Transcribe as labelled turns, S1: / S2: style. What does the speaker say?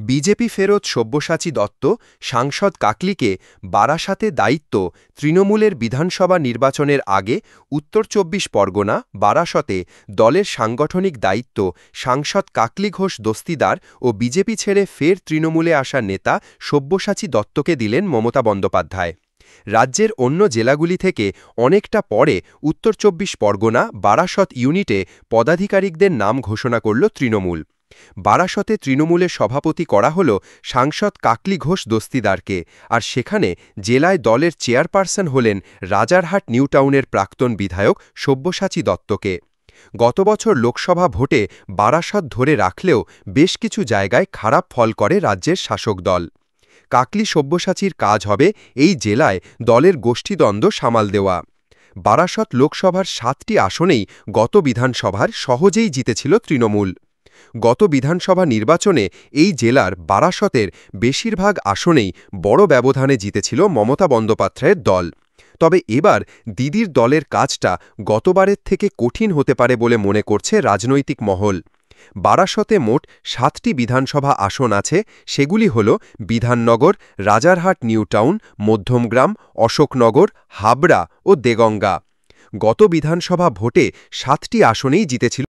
S1: BJP ফেরত সব্যসাচী দত্ত সাংসদ কাকলিকে বারাসাতে দায়িত্ব। তৃণমূলের বিধানসভা নির্বাচনের আগে উত্তর ২৪ পরগনা বারাসতে দলের সাংগঠনিক দায়িত্ব সাংসদ কাকলি ঘোষ দস্তিদার ও বিজেপি ছেড়ে ফের তৃণমূলে আসা নেতা সব্যসাচী দত্তকে দিলেন মমতা বন্দ্যোপাধ্যায়। রাজ্যের অন্য জেলাগুলি থেকে অনেকটা পরে উত্তর ২৪ পরগনা বারাসত ইউনিটে পদাধিকারিকদের নাম ঘোষণা করল তৃণমূল। বারাসতে তৃণমূলের সভাপতি করা হল সাংসদ কাকলি ঘোষ দস্তিদারকে, আর সেখানে জেলায় দলের চেয়ারপারসন হলেন রাজারহাট নিউ টাউনের প্রাক্তন বিধায়ক সব্যসাচী দত্তকে। গত বছর লোকসভা ভোটে বারাসত ধরে রাখলেও বেশ কিছু জায়গায় খারাপ ফল করে রাজ্যের শাসক দল। কাকলি সব্যসাচীর কাজ হবে এই জেলায় দলের গোষ্ঠীদ্বন্দ্ব সামাল দেওয়া। বারাসত লোকসভার ৭টি আসনেই গত বিধানসভার সহজেই জিতেছিল তৃণমূল। গত বিধানসভা নির্বাচনে এই জেলার বারাসতের বেশিরভাগ আসনেই বড় ব্যবধানে জিতেছিল মমতা বন্দ্যোপাধ্যায়ের দল। তবে এবার দিদির দলের কাজটা গতবারের থেকে কঠিন হতে পারে বলে মনে করছে রাজনৈতিক মহল। বারাসতে মোট ৭টি বিধানসভা আসন আছে, সেগুলি হল বিধাননগর, রাজারহাট নিউ টাউন, মধ্যমগ্রাম, অশোকনগর, হাবড়া ও দেগঙ্গা। গত বিধানসভা ভোটে ৭টি আসনেই জিতেছিল